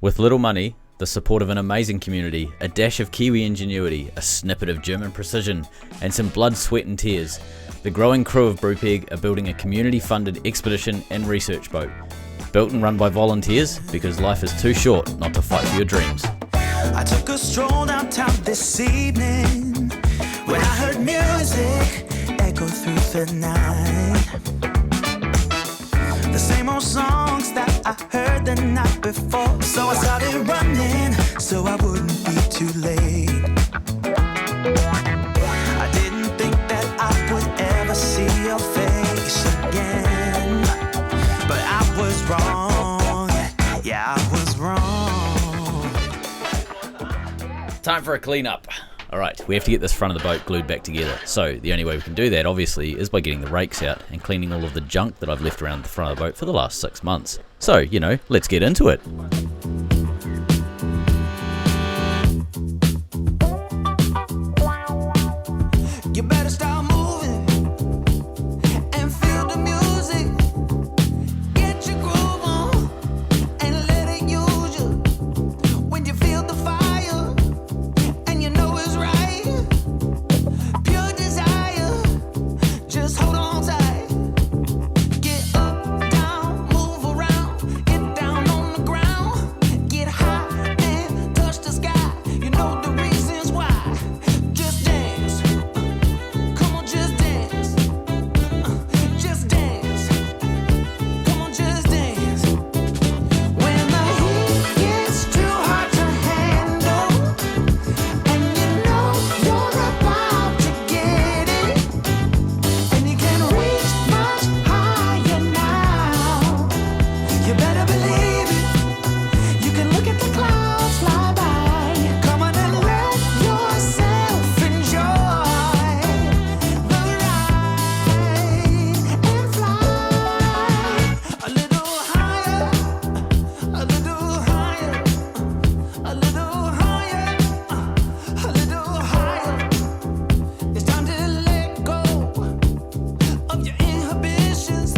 With little money, the support of an amazing community, a dash of Kiwi ingenuity, a snippet of German precision, and some blood, sweat and tears, the growing crew of Brupeg are building a community-funded expedition and research boat. Built and run by volunteers, because life is too short not to fight for your dreams. I took a stroll downtown this evening when I heard music echo through the night. The same old songs that I heard the night before. So I started running so I wouldn't be too late. I didn't think that I would ever see your face again, but I was wrong. Yeah, I was wrong. Time for a clean up. Alright, we have to get this front of the boat glued back together. So the only way we can do that, obviously, is by getting the rakes out and cleaning all of the junk that I've left around the front of the boat for the last 6 months. So, you know, let's get into it. You better start moving and feel the music. Get your groove on and let it use you. When you feel the fire and you know it's right, pure desire, just hold on tight. Get up, down, move around, get down on the ground, get high and touch the sky. You know the reasons why. Just dance. Come on, just dance. Just dance. Come on, just dance. When the heat gets too hot to handle, and you know you're about to get it, and you can reach much higher now, you better believe it. You can look at the clouds fly by. Come on and let yourself enjoy the ride and fly a little higher, a little higher, a little higher, a little higher. It's time to let go of your inhibitions.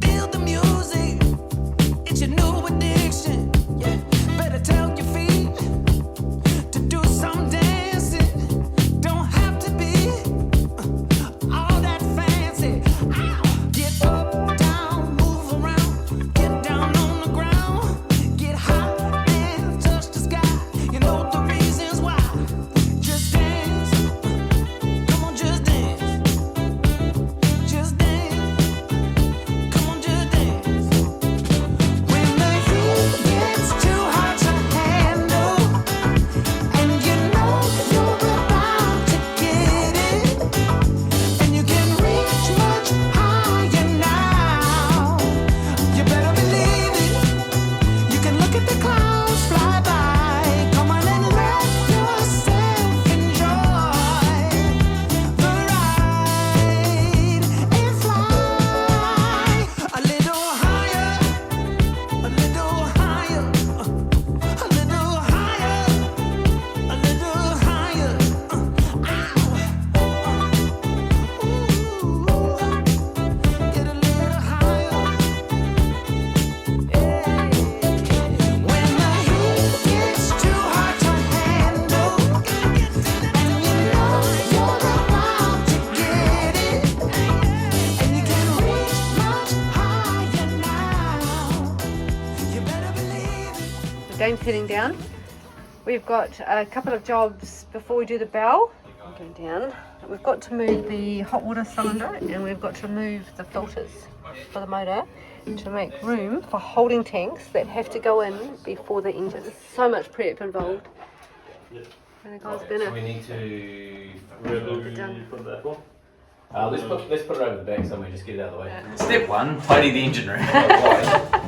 Feel the music, it's your new addiction. Yeah, better tell your feet to do some dancing. Don't have to be all that fancy. Ow. Get up, down, move around, get down on the ground, get high and touch the sky. You know the reasons why. Just dance. Come on, just dance. Just dance. Come on, just dance. When the heat gets too hot to handle, and you know you're about to get it, and you can reach much higher now, you better believe it. You can look at the clouds fly by. Come on and let yourself enjoy the ride and fly a little higher, a little higher, a little higher, a little higher. Get a little higher. When the heat gets too hot to handle, and you know you're about to get it, and you can reach much higher now, you better believe it. Game's heading down. We've got a couple of jobs before we do the bell. I'm going down. We've got to move the hot water cylinder, and we've got to move the filters for the motor to make room for holding tanks that have to go in before the engine. There's so much prep involved. And the guy's gonna We need to it done. let's put it over the back somewhere, just get it out of the way. Step 1, tidy the engine room.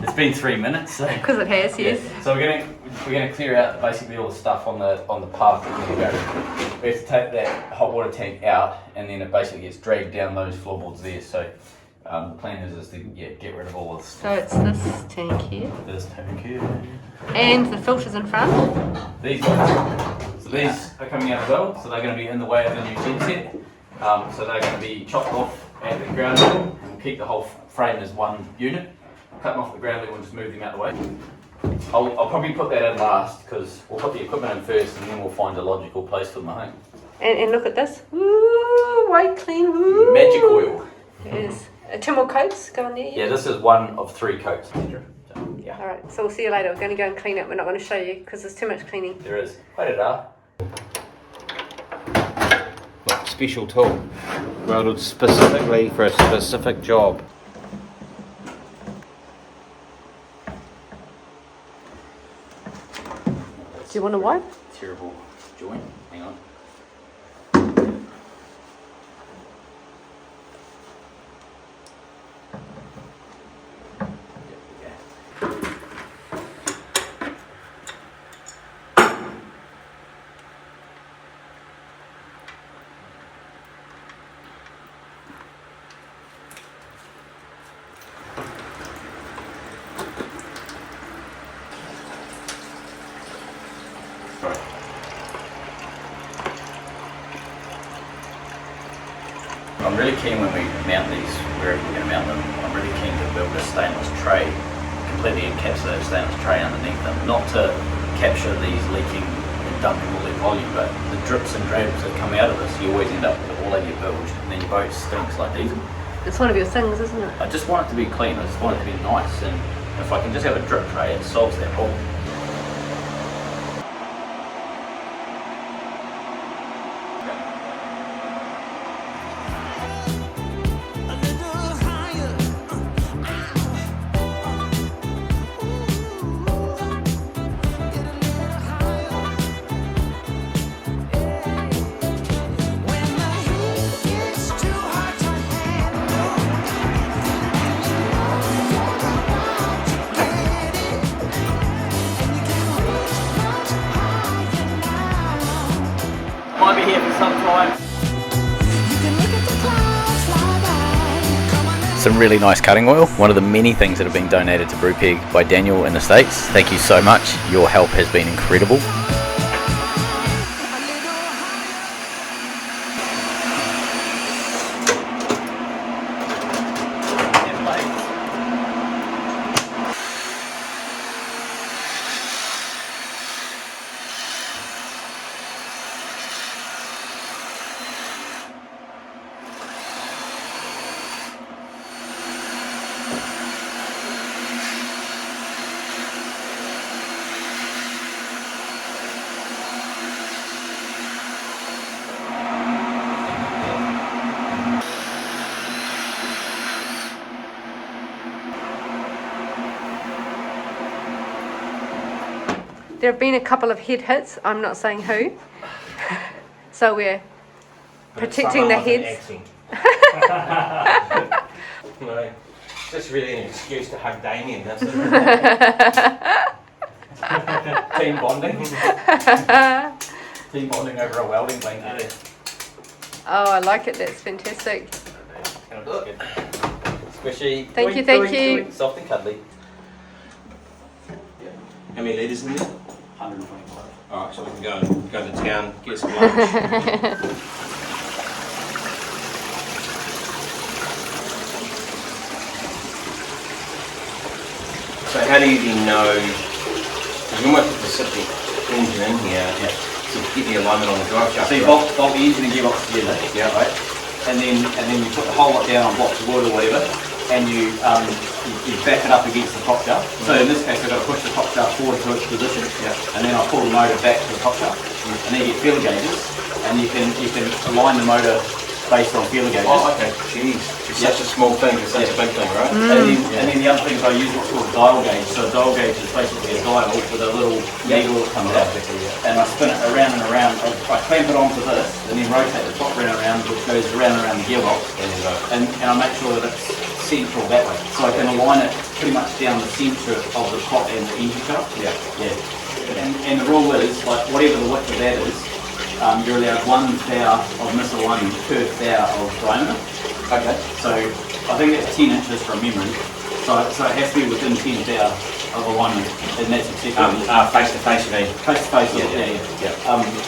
It's been 3 minutes, so Because it has, yes. So we're gonna clear out basically all the stuff on the path that we're gonna go. We have to take that hot water tank out, and then it basically gets dragged down those floorboards there. So the plan is to get rid of all of this So it's this tank here. this tank here. And the filters in front. These ones. So these are coming out as well, so they're going to be in the way of the new genset. So they're going to be chopped off at the ground level, and we'll keep the whole frame as one unit. Cut them off the ground level and just move them out of the way. I'll probably put that in last because we'll put the equipment in first and then we'll find a logical place for my home. And look at this. Woo, white clean. Woo. Magic oil. Yes. 2 more coats go on there. Yeah, this is 1 of 3 coats. Yeah. Alright, so we'll see you later. We're going to go and clean it. We're not going to show you because there's too much cleaning. There is. Wait it up. Special tool, welded specifically for a specific job. Do you want to wipe? Terrible joint. Hang on. I'm really keen when we mount these, wherever we're going to mount them, I'm really keen to build a stainless tray, completely encapsulated stainless tray underneath them, not to capture these leaking and dumping all their volume, but the drips and drabs that come out of this, you always end up with it all over your bilge, and then your boat stinks like diesel. It's one of your things, isn't it? I just want it to be clean, I just want it to be nice, and if I can just have a drip tray, it solves that problem. Might be here for some time. Some really nice cutting oil, one of the many things that have been donated to Brupeg by Daniel in the States. Thank you so much, your help has been incredible. There have been a couple of head hits. I'm not saying who. So we're protecting the heads. No, just really an excuse to hug Damien, that's it. Team bonding. Team bonding over a welding blanket. Oh, I like it. That's fantastic. Squishy. Thank you. Soft and cuddly. How many litres in there? 125. Alright, so we can go to town, get some lunch. So how do you then know, because you might put the Pacific engine in here to get the alignment on the drive shaft. So you bolt the engine and gearbox together, Yeah. right? And then you put the whole lot down on blocks of wood or whatever, and you back it up against the top shaft. So in this case, I've got to push the top shaft forward to its position, and then I pull the motor back to the top shaft, and then you get feeler gauges, and you can align the motor based on feeler gauges. Oh, okay. Jeez. It's such a small thing, it's such a big thing, right? And then the other thing is I use what's called a dial gauge. So a dial gauge is basically a dial with a little needle that comes out, and I spin it around and around. I clamp it onto this, and then rotate the top round and around, which goes around and around the gearbox, and I make sure that it's central that way. So I can align it pretty much down the centre of the top and the engine shaft. And the rule is, like, whatever the width of that is, you're allowed 1 thou of misalignment per thou of diameter. Okay. So I think that's 10 inches from memory. So it has to be within 10 thou of alignment, and that's acceptable. Face to face, you mean? Face to face, yeah.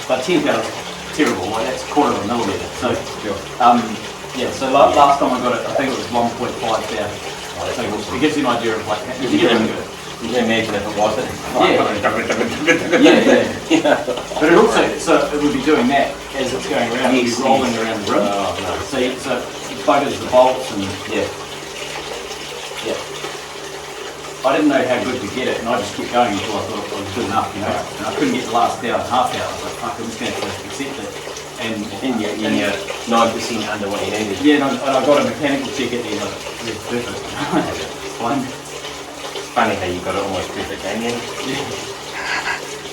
But 10 thou is terrible. Like, that's a quarter of a millimetre. So so last time I got it, I think it was 1.5 thou. So it gives you an idea of like you're doing good. You can imagine if it wasn't. Yeah. But it also, so it would be doing that as it's going around, it would be rolling around the rim. Oh, no. So it buggers the bolts and Yeah. I didn't know how good to get it, and I just kept going until I thought it was good enough, you know. And I couldn't get the last hour and a half out. I was like, fuck, I'm just going to have to accept it. And You're 9% under what you needed. yeah, and I got a mechanical check at the end. I was like, yeah, perfect. It's fine. It's funny how you got it almost perfect, ain't you?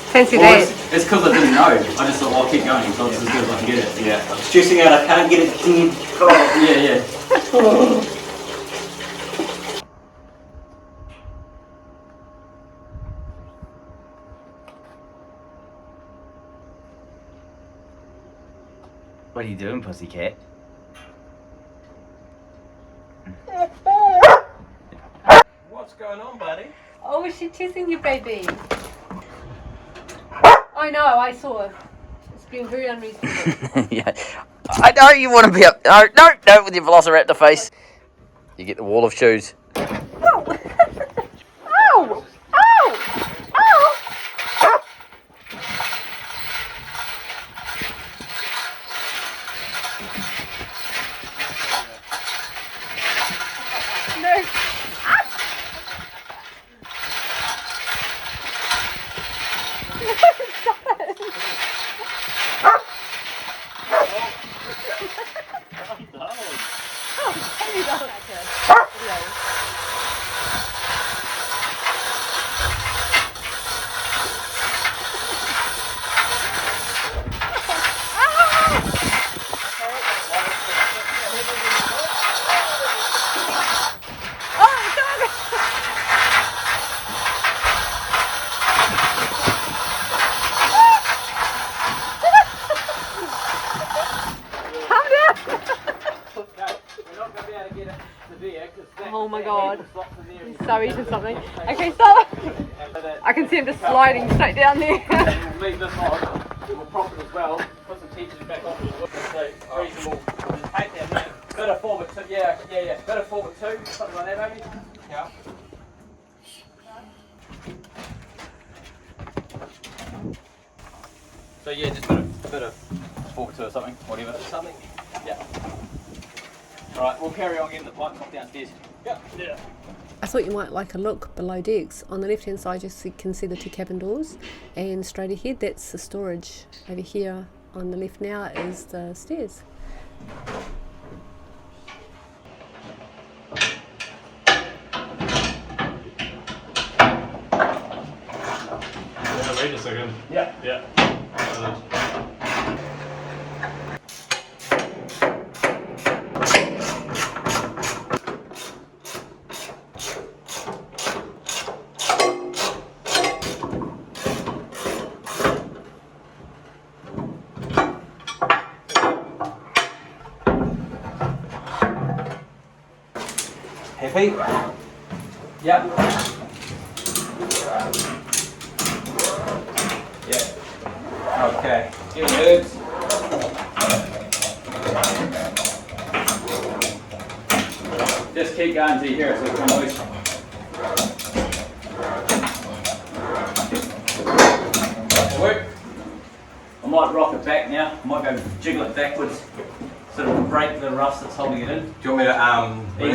Fancy Well, that. it's because I didn't know. I just thought, well, I'll keep going until it's as good as I can get it. Yeah. I'm stressing out, I can't get it. Yeah. What are you doing, pussycat? What's going on, buddy? Oh, is she teasing you, baby? I know, I saw her. It's been very unreasonable. Yeah. I know you want to be up. No, with your velociraptor face. You get the wall of shoes. Ow! Ow! Ow! Ow! No. Oh my god. He's so into something. Okay, stop! I can see him just sliding straight down there. Leave this on. We'll prop it as well. Put some teachers back on. So reasonable. Take that now. Bit of 4x2. Yeah. Bit of 4x2. Something like that, maybe. Yeah. So yeah, just bit of 4x2 or something. Whatever. Something. Yeah. Alright, we'll carry on getting the pipe top downstairs. Yeah. I thought you might like a look below decks. On the left hand side you can see the two cabin doors, and straight ahead that's the storage. Over here on the left now is the stairs. Wait a second. Yeah. Happy? Yeah. Okay. Here it is. Just keep going till you hear it so it comes loose. That'll work. I might rock it back now. I might go jiggle it backwards. Sort of break the rust that's holding it in. Do you want me to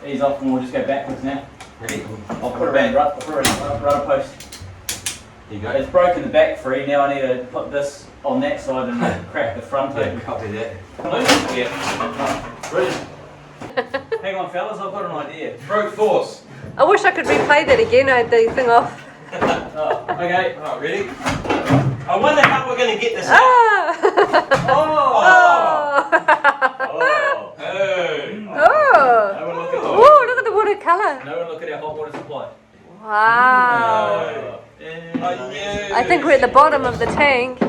Ease off, and we'll just go backwards now. Ready? I'll put it around rudder post. There you go. It's broken the back free, now I need to put this on that side and crack the front Yeah, open. copy that. Yeah. Brilliant. Hang on fellas, I've got an idea. Brute force. I wish I could replay that again. I had the thing off. Oh, okay. Alright, ready? I wonder how we're going to get this out. Ah! Oh! Hey. Oh! No one look at Oh, look at the watercolour. No one look at our hot water supply. Wow. Yeah. I think we're at the bottom of the tank.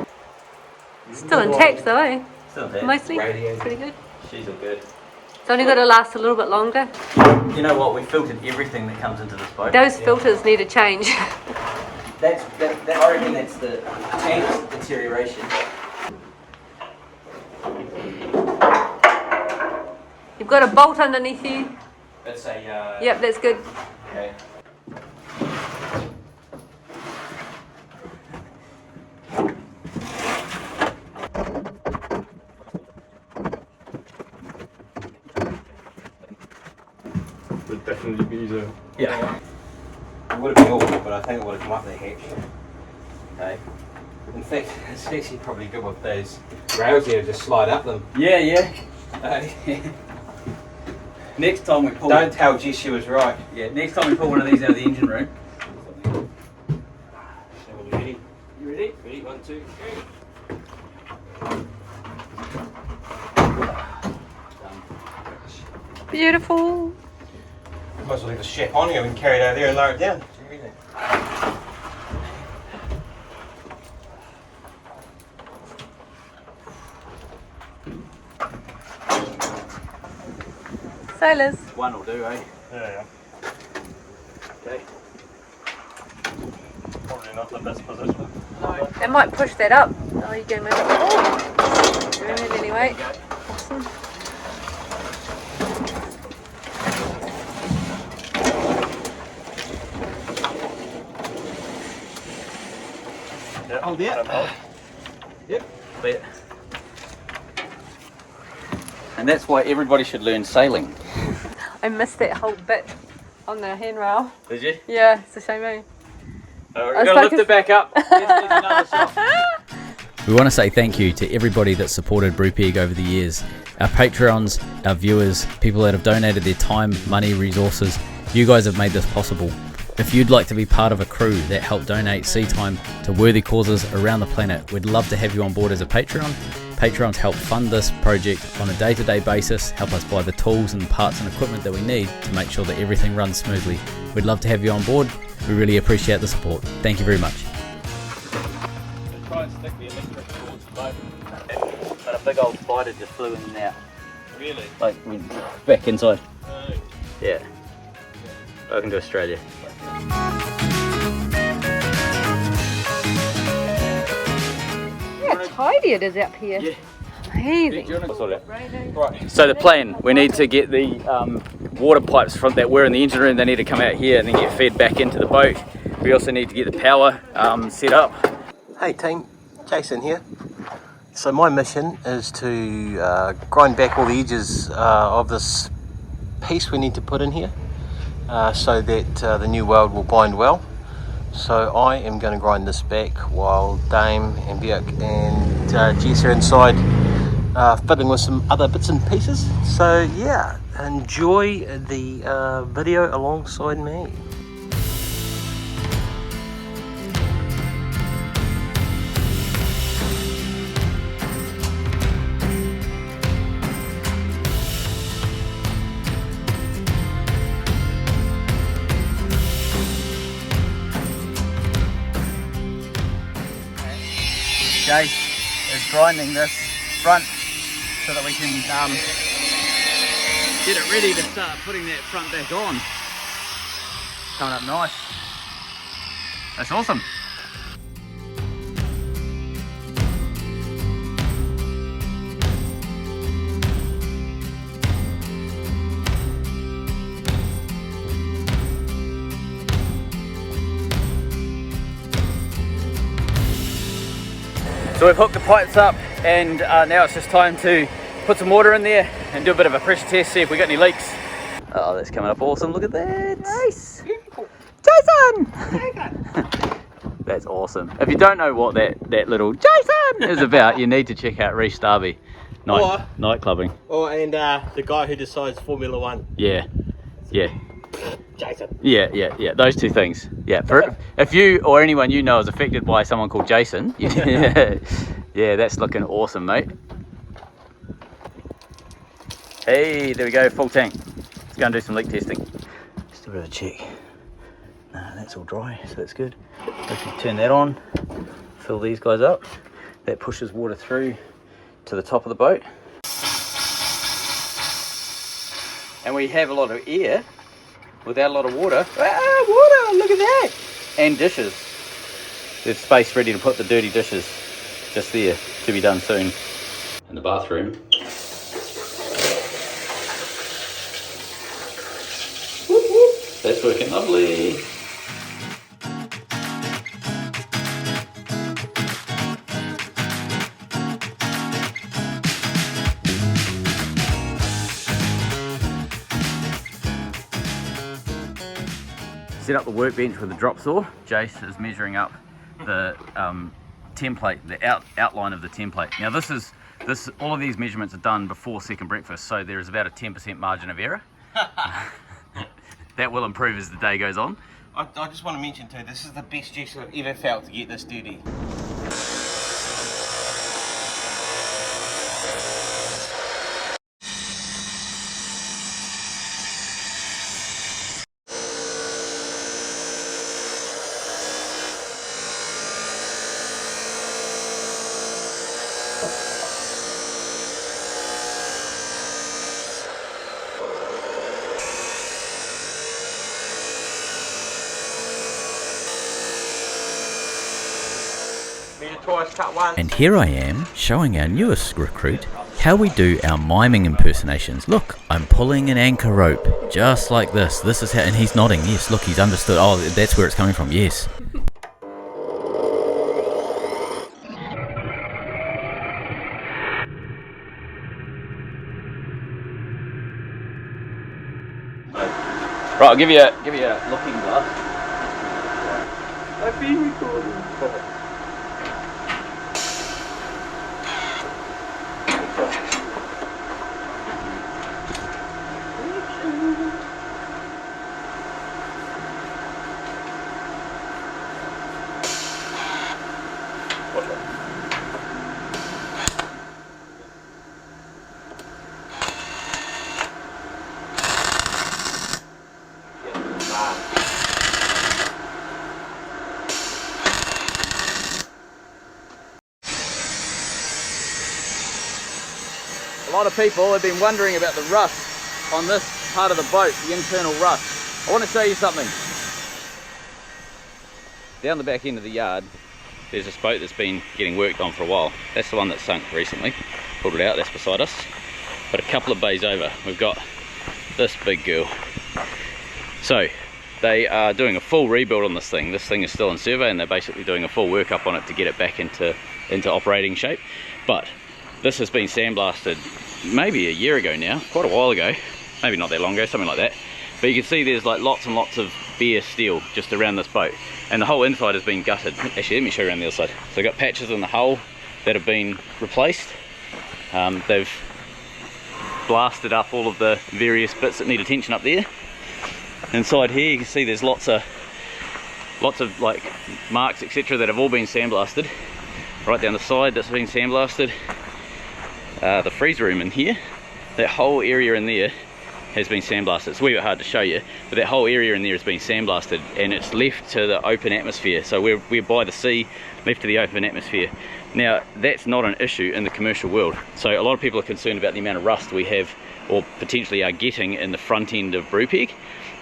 Still intact though, eh? Still there. Mostly. Radio. Pretty good. She's all good. It's only got to last a little bit longer. You know what? We filtered everything that comes into this boat. Those filters need a change. That I reckon that's the tank's deterioration. You've got a bolt underneath you. It's a Yep, that's good. okay. definitely be easier. Yeah. It would have been awkward, but I think it would have come up the hatch. Okay. In fact, it's actually probably good with those rails here to just slide up them. Yeah, yeah. Hey. Next time we pull. Don't tell Jess she was right. Yeah, next time we pull one of these out of the engine room. Ready? You ready? Ready? 1, 2, 3. Beautiful. Might as well leave the strap on here and carry it over there and lower it down. Sailors. One will do, eh? Yeah. Okay. Probably not the best position. They might push that up. Oh, you can move it. Oh, doing it anyway. Awesome. Yeah. Hold it. Yep. There. And that's why everybody should learn sailing. I missed that whole bit on the handrail. Did you? Yeah, it's a shame, eh? We're was gonna lift focused- it back up. There's another shot. We want to say thank you to everybody that supported Brupeg over the years. Our Patreons, our viewers, people that have donated their time, money, resources. You guys have made this possible. If you'd like to be part of a crew that help donate sea time to worthy causes around the planet, we'd love to have you on board as a Patreon. Patrons help fund this project on a day-to-day basis, help us buy the tools and parts and equipment that we need to make sure that everything runs smoothly. We'd love to have you on board. We really appreciate the support. Thank you very much. Try and stick the electric cords both. But a big old spider just flew in and out. Really? Like, back inside. Oh. Yeah. Welcome to Australia. Yeah, tidy it is up here. Yeah. Amazing. Right. So the plan, we need to get the water pipes from that were in the engine room. They need to come out here and then get fed back into the boat. We also need to get the power set up. Hey team, Jason here. So my mission is to grind back all the edges of this piece we need to put in here so that the new weld will bind well. So I am going to grind this back while Dame and Birk and Jess are inside fiddling with some other bits and pieces. So yeah, enjoy the video alongside me. Jess is grinding this front so that we can get it ready to start putting that front back on. Coming up nice. That's awesome. So we've hooked the pipes up and now it's just time to put some water in there and do a bit of a pressure test, see if we got any leaks. Oh, that's coming up awesome, look at that. Nice. Jason! That's awesome. If you don't know what that little Jason is about, you need to check out Reef Starby night clubbing. Oh, and the guy who decides Formula 1. Yeah, yeah. Jason. Yeah, those two things. Yeah, if you or anyone you know is affected by someone called Jason, yeah, that's looking awesome, mate. Hey, there we go, full tank. Let's go and do some leak testing. Just a bit of a check. No, that's all dry, so that's good. If you turn that on, fill these guys up. That pushes water through to the top of the boat. And we have a lot of air without a lot of water. Ah, water, look at that! And dishes. There's space ready to put the dirty dishes just there, to be done soon. In the bathroom. Whoop, whoop. That's working lovely. set up the workbench with the drop saw. Jace is measuring up the template, the outline of the template. Now all of these measurements are done before second breakfast, so there is about a 10% margin of error. That will improve as the day goes on. I just want to mention too, this is the best Jess I've ever felt to get this dirty. And here I am, showing our newest recruit how we do our miming impersonations. Look, I'm pulling an anchor rope, just like this. This is how, and he's nodding, yes, look, he's understood. Oh, that's where it's coming from, yes. Right, I'll give you a looking glass. I've been recording. A lot of people have been wondering about the rust on this part of the boat, the internal rust. I want to show you something. Down the back end of the yard, there's this boat that's been getting worked on for a while. That's the one that sunk recently. Pulled it out, that's beside us. But a couple of bays over, we've got this big girl. So, they are doing a full rebuild on this thing. This thing is still in survey and they're basically doing a full workup on it to get it back into operating shape. But this has been sandblasted maybe a year ago now, quite a while ago, maybe not that long ago, something like that. But you can see there's like lots and lots of bare steel just around this boat, and the whole inside has been gutted. Actually, let me show you around the other side. So they've got patches in the hull that have been replaced. They've blasted up all of the various bits that need attention up there. Inside here you can see there's lots of like marks, etc., that have all been sandblasted. Right down the side that's been sandblasted. The freezer room in here, that whole area in there has been sandblasted. It's a wee bit hard to show you, but that whole area in there has been sandblasted and it's left to the open atmosphere. So we're by the sea, left to the open atmosphere. Now that's not an issue in the commercial world. So a lot of people are concerned about the amount of rust we have or potentially are getting in the front end of Brupeg,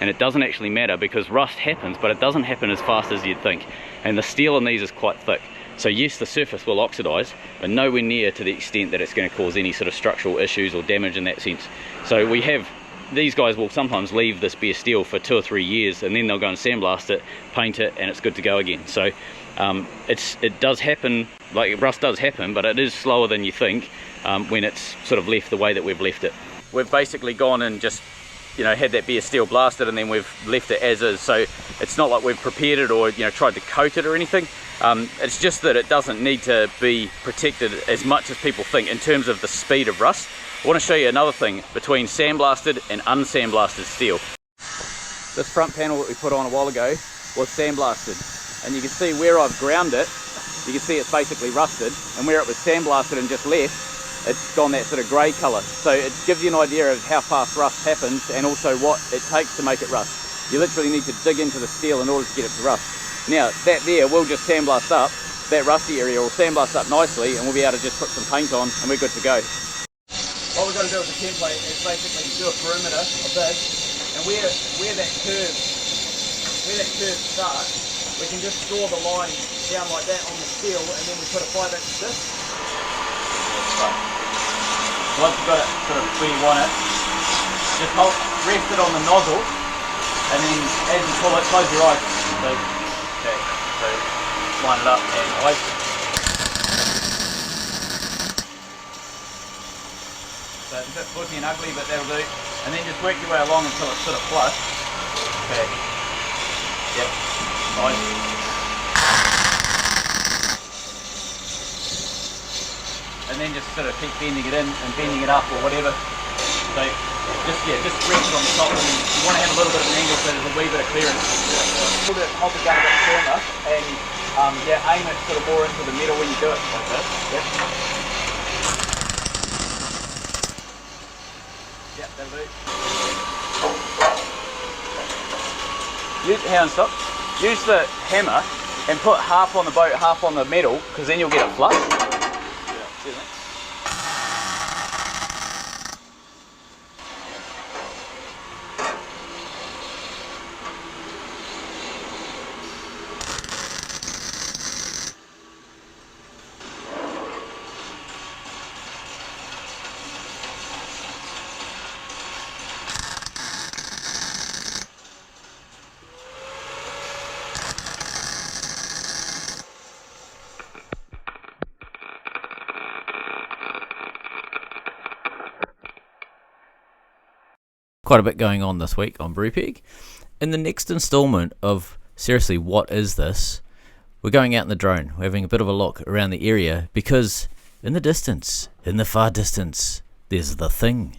and it doesn't actually matter because rust happens, but it doesn't happen as fast as you'd think. And the steel in these is quite thick. So yes, the surface will oxidise, but nowhere near to the extent that it's going to cause any sort of structural issues or damage in that sense. So we have, these guys will sometimes leave this bare steel for 2 or 3 years and then they'll go and sandblast it, paint it, and it's good to go again. So it does happen, like rust does happen, but it is slower than you think when it's sort of left the way that we've left it. We've basically gone and just, you know, had that bare steel blasted and then we've left it as is. So it's not like we've prepared it or, you know, tried to coat it or anything. It's just that it doesn't need to be protected as much as people think in terms of the speed of rust. I want to show you another thing between sandblasted and unsandblasted steel. This front panel that we put on a while ago was sandblasted, and you can see where I've ground it, you can see it's basically rusted, and where it was sandblasted and just left, it's gone that sort of grey colour. So it gives you an idea of how fast rust happens and also what it takes to make it rust. You literally need to dig into the steel in order to get it to rust. Now that there will just sandblast up, that rusty area will sandblast up nicely and we'll be able to just put some paint on and we're good to go. What we're going to do with the template is basically do a perimeter of this, and where that curve starts, we can just draw the line down like that on the steel and then we put a 5-inch disc. Once you've got it sort of where you want it, just rest it on the nozzle and then as you pull it, close your eyes. Okay, so line it up and eyes. So it's a bit footy and ugly, but that'll do. And then just work your way along until it's sort of flush. Okay. Yep. Nice. And then just sort of keep bending it in and bending it up or whatever. So just rest it on the top, and you want to have a little bit of an angle so there's a wee bit of clearance. Hold the gun a bit firmer and aim it sort of more into the metal when you do it. Like that. Yep. Yep, that'll do. Use the hammer and put half on the boat, half on the metal, because then you'll get it flush. Yeah. Quite a bit going on this week on Brupeg. In the next installment of Seriously, What Is This? We're going out in the drone. We're having a bit of a look around the area because in the distance, in the far distance, there's the thing.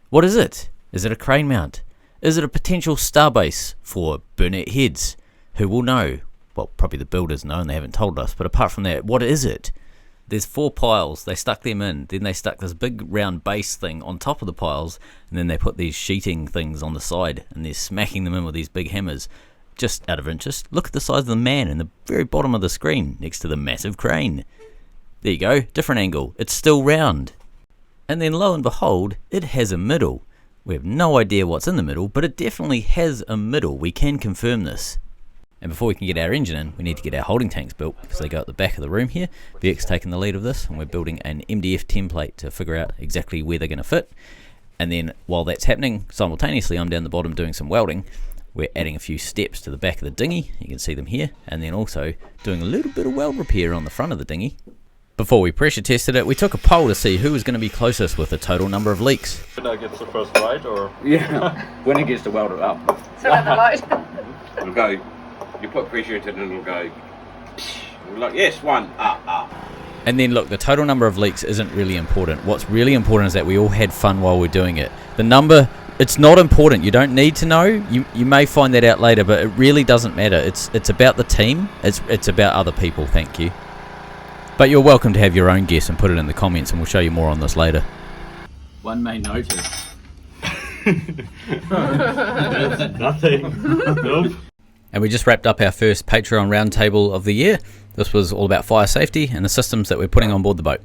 What is it? Is it a crane mount? Is it a potential starbase for Burnett heads? Who will know? Well, probably the builders know and they haven't told us, but apart from that, what is it? There's 4 piles, they stuck them in, then they stuck this big round base thing on top of the piles, and then they put these sheeting things on the side, and they're smacking them in with these big hammers. Just out of interest, look at the size of the man in the very bottom of the screen, next to the massive crane. There you go, different angle, it's still round. And then lo and behold, it has a middle. We have no idea what's in the middle, but it definitely has a middle, we can confirm this. And before we can get our engine in, we need to get our holding tanks built because they go at the back of the room here. Birk's taking the lead of this, and we're building an MDF template to figure out exactly where they're going to fit. And then while that's happening, simultaneously I'm down the bottom doing some welding. We're adding a few steps to the back of the dinghy, you can see them here, and then also doing a little bit of weld repair on the front of the dinghy. Before we pressure tested it, we took a poll to see who was going to be closest with the total number of leaks. Winner gets the first right, or? Yeah, when it gets to weld it up. So at the light. It'll go, you put pressure into it and it'll go, like, yes, one, And then look, the total number of leaks isn't really important. What's really important is that we all had fun while we're doing it. The number, it's not important. You don't need to know. You may find that out later, but it really doesn't matter. It's about the team. It's about other people, thank you. But you're welcome to have your own guess and put it in the comments, and we'll show you more on this later. One may notice. Nothing. Nope. And we just wrapped up our first Patreon roundtable of the year. This was all about fire safety and the systems that we're putting on board the boat.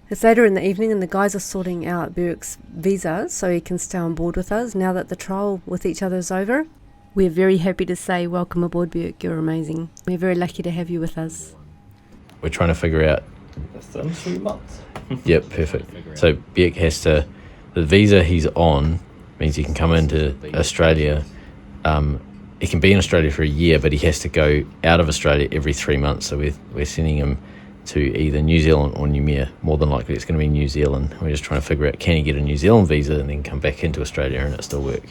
It's later in the evening and the guys are sorting out Birk's visa so he can stay on board with us now that the trial with each other is over. We're very happy to say welcome aboard, Birk. You're amazing. We're very lucky to have you with us. We're trying to figure out... Less than 3 months. Yep, perfect. So Birk has to... The visa he's on means he can come into Australia. He can be in Australia for a year, but he has to go out of Australia every 3 months. So we're sending him to either New Zealand or Noumea. More than likely it's going to be New Zealand. We're just trying to figure out, can he get a New Zealand visa and then come back into Australia and it still work?